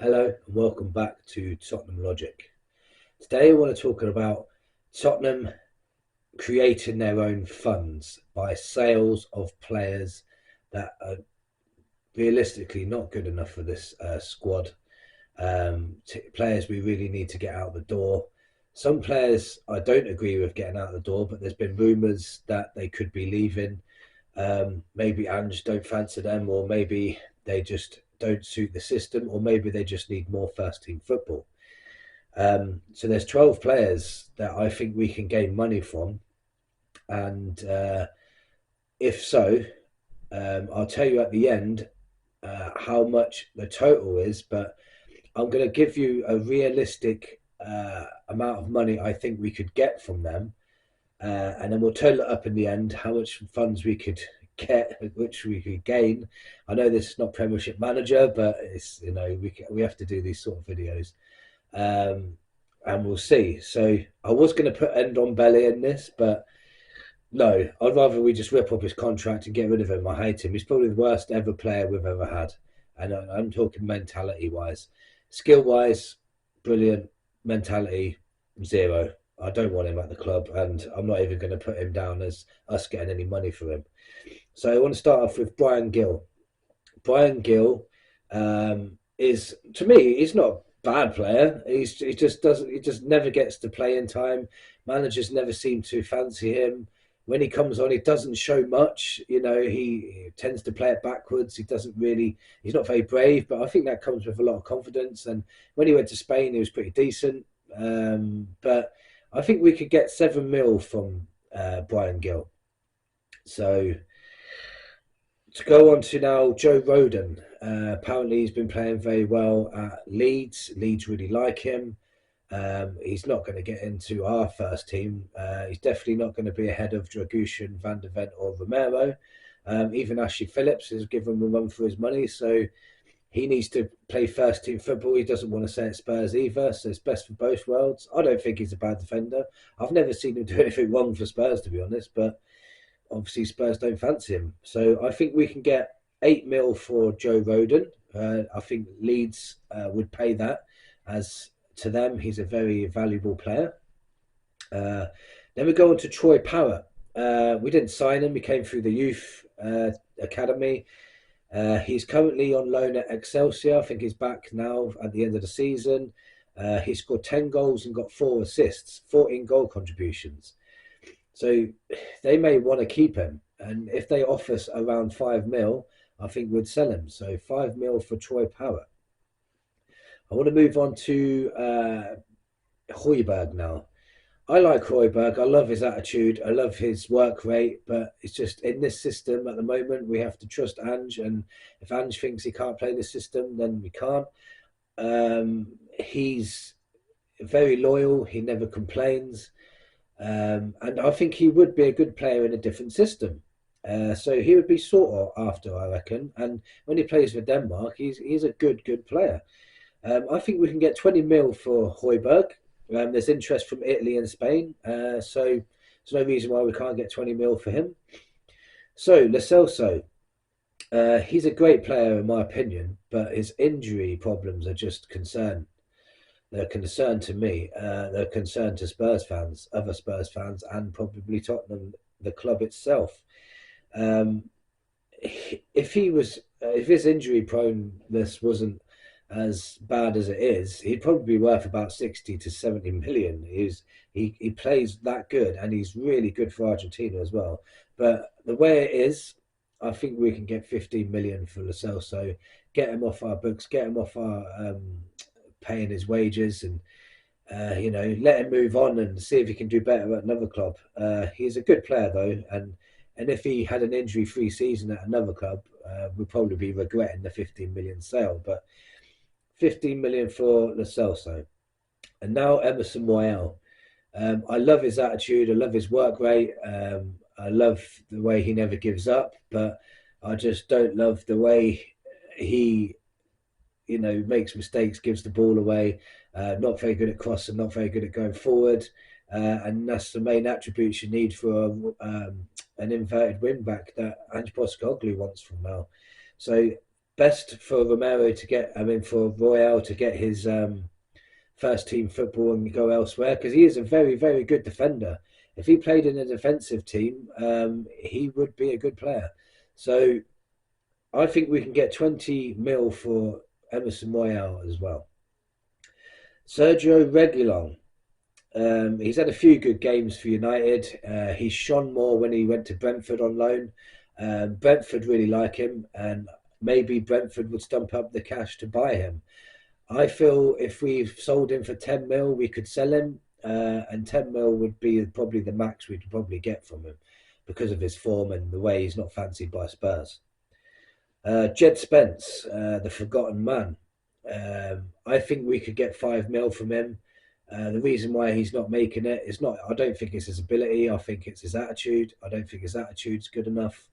Hello and welcome back to Tottenham Logic. Today I want to talk about Tottenham creating their own funds by sales of players that are realistically not good enough for this squad. Players we really need to get out the door. Some players I don't agree with getting out the door, but there's been rumours that they could be leaving. Maybe Ange don't fancy them, or maybe they just don't suit the system, or maybe they just need more first team football. So there's 12 players that I think we can gain money from, and if so, I'll tell you at the end how much the total is. But I'm going to give you a realistic amount of money I think we could get from them, and then we'll total it up in the end how much funds we could get, which we could gain. I know this is not Premiership Manager, but it's we have to do these sort of videos, and we'll see. So I was going to put Endon Belly in this, but no, I'd rather we just rip up his contract and get rid of him. I hate him. He's probably the worst ever player we've ever had, and I'm talking mentality wise, skill wise, brilliant. Mentality zero. I don't want him at the club, and I'm not even going to put him down as us getting any money for him. So I want to start off with Brian Gill. Brian Gill is, to me, he's not a bad player. He just never gets to play in time. Managers never seem to fancy him. When he comes on, he doesn't show much. He tends to play it backwards. He's not very brave, but I think that comes with a lot of confidence. And when he went to Spain, he was pretty decent. But I think we could get 7 mil from Brian Gill. So to go on to now, Joe Rodon. Apparently, he's been playing very well at Leeds. Leeds really like him. He's not going to get into our first team. He's definitely not going to be ahead of Dragushin, Van der Ven or Romero. Even Ashley Phillips has given him a run for his money, so he needs to play first team football. He doesn't want to stay at Spurs either, so it's best for both worlds. I don't think he's a bad defender. I've never seen him do anything wrong for Spurs, to be honest, but obviously Spurs don't fancy him. So I think we can get 8 mil for Joe Rodon. I think Leeds would pay that, as to them he's a very valuable player. Then we go on to Troy Parrott. We didn't sign him. He came through the youth academy. He's currently on loan at Excelsior. I think he's back now at the end of the season. He scored 10 goals and got 4 assists, 14 goal contributions. So they may want to keep him. And if they offer us around 5 mil, I think we'd sell him. So 5 mil for Troy Parrott. I want to move on to Højbjerg now. I like Højbjerg. I love his attitude. I love his work rate. But it's just in this system at the moment, we have to trust Ange. And if Ange thinks he can't play this system, then we can't. He's very loyal. He never complains. And I think he would be a good player in a different system. So he would be sought after, I reckon. And when he plays for Denmark, he's a good player. I think we can get 20 mil for Højbjerg. There's interest from Italy and Spain, so there's no reason why we can't get 20 mil for him. So Lo Celso, he's a great player in my opinion, but his injury problems are just concern. They're a concern to me. They're a concern to Spurs fans, other Spurs fans, and probably Tottenham, the club itself. If his injury proneness wasn't as bad as it is, he'd probably be worth about 60 to 70 million. He plays that good, and he's really good for Argentina as well. But the way it is, I think we can get 15 million for Lo Celso, get him off our books, get him off our paying his wages, and let him move on and see if he can do better at another club. He's a good player though, and if he had an injury-free season at another club, we'd probably be regretting the 15 million sale. But 15 million for Lo Celso. And now Emerson Royale. I love his attitude. I love his work rate. I love the way he never gives up, but I just don't love the way he, makes mistakes, gives the ball away. Not very good at crossing, not very good at going forward. And that's the main attributes you need for an inverted wing back that Ange Postecoglou wants from now. So best for Romero to get, I mean, for Royale to get his first team football and go elsewhere because he is a very, very good defender. If he played in a defensive team, he would be a good player. So I think we can get 20 mil for Emerson Royale as well. Sergio Reguilon. He's had a few good games for United. He shone more when he went to Brentford on loan. Brentford really like him, and maybe Brentford would stump up the cash to buy him. I feel if we've sold him for 10 mil, we could sell him, and 10 mil would be probably the max we'd probably get from him because of his form and the way he's not fancied by Spurs. Jed Spence, the forgotten man. I think we could get 5 mil from him. The reason why he's not making it is not, I don't think it's his ability. I think it's his attitude. I don't think his attitude's good enough.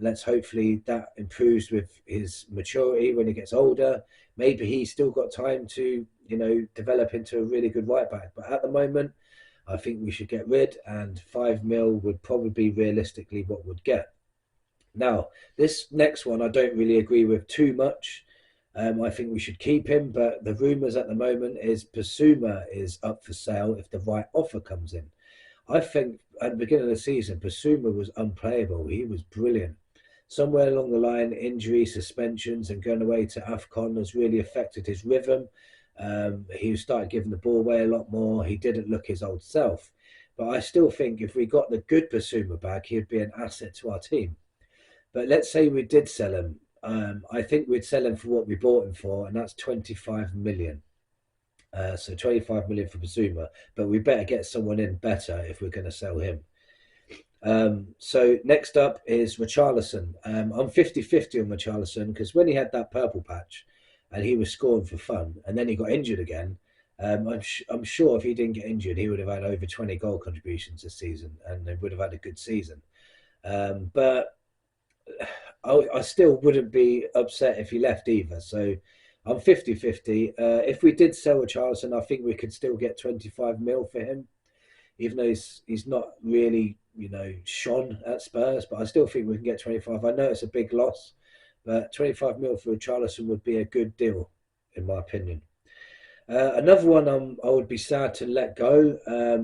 Let's hopefully that improves with his maturity when he gets older. Maybe he's still got time to, develop into a really good right back. But at the moment, I think we should get rid, and 5 mil would probably be realistically what we'd get. Now, this next one I don't really agree with too much. I think we should keep him, but the rumours at the moment is Basuma is up for sale if the right offer comes in. I think at the beginning of the season, Basuma was unplayable. He was brilliant. Somewhere along the line, injury, suspensions, and going away to AFCON has really affected his rhythm. He started giving the ball away a lot more. He didn't look his old self. But I still think if we got the good Basuma back, he'd be an asset to our team. But let's say we did sell him. I think we'd sell him for what we bought him for, and that's 25 million. So 25 million for Bazuma, but we better get someone in better if we're going to sell him. So next up is Richarlison. I'm 50-50 on Richarlison because when he had that purple patch and he was scoring for fun and then he got injured again, I'm sure if he didn't get injured, he would have had over 20 goal contributions this season and they would have had a good season. But I still wouldn't be upset if he left either. So I'm 50-50. If we did sell Richarlison, I think we could still get 25 mil for him, even though he's not really, shone at Spurs, but I still think we can get 25. I know it's a big loss, but 25 mil for Richarlison would be a good deal, in my opinion. Another one I would be sad to let go,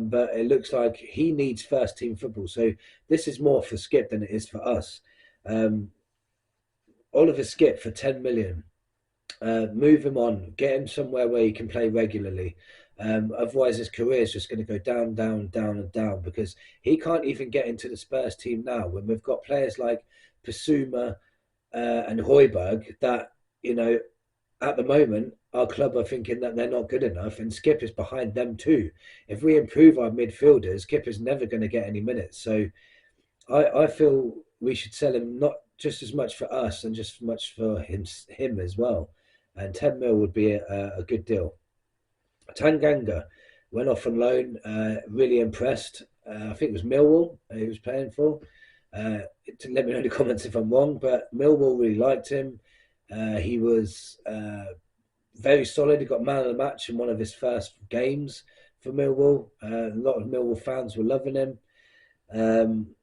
but it looks like he needs first team football. So this is more for Skip than it is for us. Oliver Skip for 10 million. Move him on, get him somewhere where he can play regularly. Otherwise, his career is just going to go down, down, down, and down because he can't even get into the Spurs team now when we've got players like Pasuma and Højbjerg that, at the moment, our club are thinking that they're not good enough, and Skip is behind them too. If we improve our midfielders, Skip is never going to get any minutes. So I feel we should sell him not just as much for us and just as much for him as well. And 10 mil would be a good deal. Tanganga went off on loan, really impressed. I think it was Millwall he was playing for. Let me know in the comments if I'm wrong, but Millwall really liked him. He was very solid. He got man of the match in one of his first games for Millwall. A lot of Millwall fans were loving him.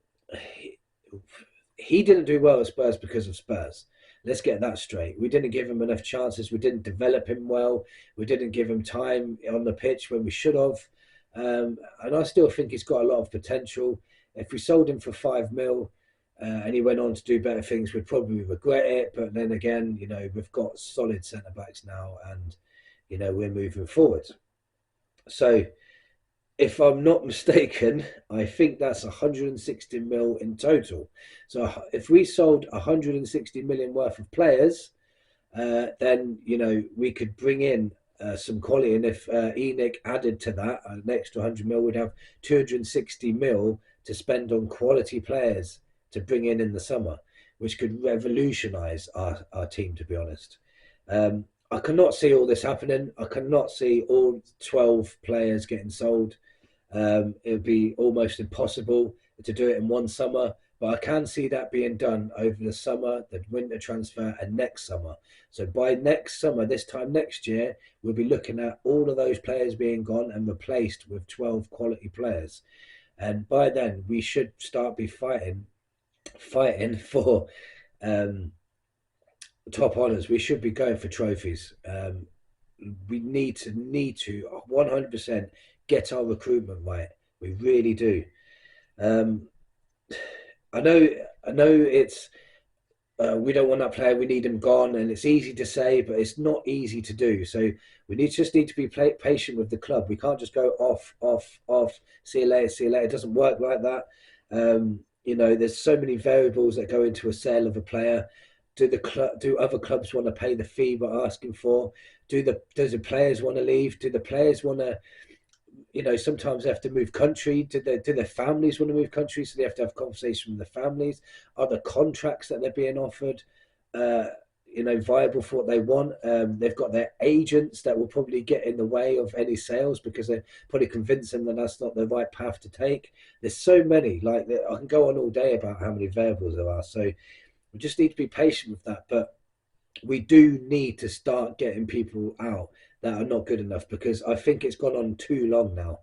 He didn't do well at Spurs because of Spurs. Let's get that straight. We didn't give him enough chances. We didn't develop him well. We didn't give him time on the pitch when we should have. And I still think he's got a lot of potential. If we sold him for 5 mil and he went on to do better things, we'd probably regret it. But then again, we've got solid centre backs now and, we're moving forward. So if I'm not mistaken, I think that's 160 mil in total. So if we sold 160 million worth of players, then we could bring in some quality. And if Enoch added to that an extra 100 mil, we'd have 260 mil to spend on quality players to bring in the summer, which could revolutionise our team. To be honest, I cannot see all this happening. I cannot see all 12 players getting sold. It would be almost impossible to do it in one summer, but I can see that being done over the summer, the winter transfer, and next summer. So by next summer, this time next year, we'll be looking at all of those players being gone and replaced with 12 quality players. And by then, we should start be fighting for top honours. We should be going for trophies. We need to 100% get our recruitment right. We really do. Um, I know I know it's we don't want that player. We need him gone, and it's easy to say, but it's not easy to do. So we need to be patient with the club. We can't just go off, off, off. See you later. See you later. It doesn't work like that. There's so many variables that go into a sale of a player. Do other clubs want to pay the fee we're asking for? Does the players want to leave? Do the players want to sometimes they have to move country. Do their families want to move country? So they have to have conversation with the families. Are the contracts that they're being offered, uh, viable for what they want? They've got their agents that will probably get in the way of any sales because they probably convince them that that's not the right path to take. There's so many. Like I can go on all day about how many variables there are. So we just need to be patient with that. But we do need to start getting people out that are not good enough because I think it's gone on too long now.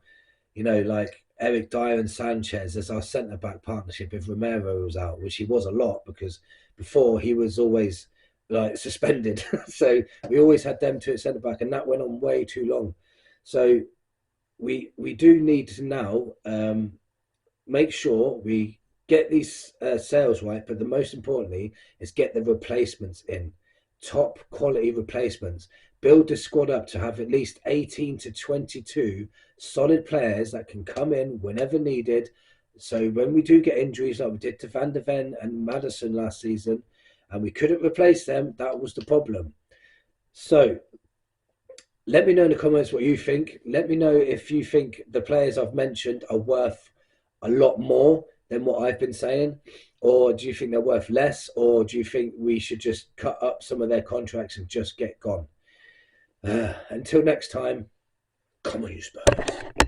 Like Eric Dyer and Sanchez as our centre back partnership. If Romero was out, which he was a lot because before he was always like suspended, so we always had them two at centre back, and that went on way too long. So we do need to now make sure we get these sales right, but the most importantly is get the replacements in, top quality replacements. Build the squad up to have at least 18 to 22 solid players that can come in whenever needed. So when we do get injuries like we did to Van der Ven and Madison last season, and we couldn't replace them, that was the problem. So let me know in the comments what you think. Let me know if you think the players I've mentioned are worth a lot more than what I've been saying, or do you think they're worth less, or do you think we should just cut up some of their contracts and just get gone? Until next time, come on, you Spurs.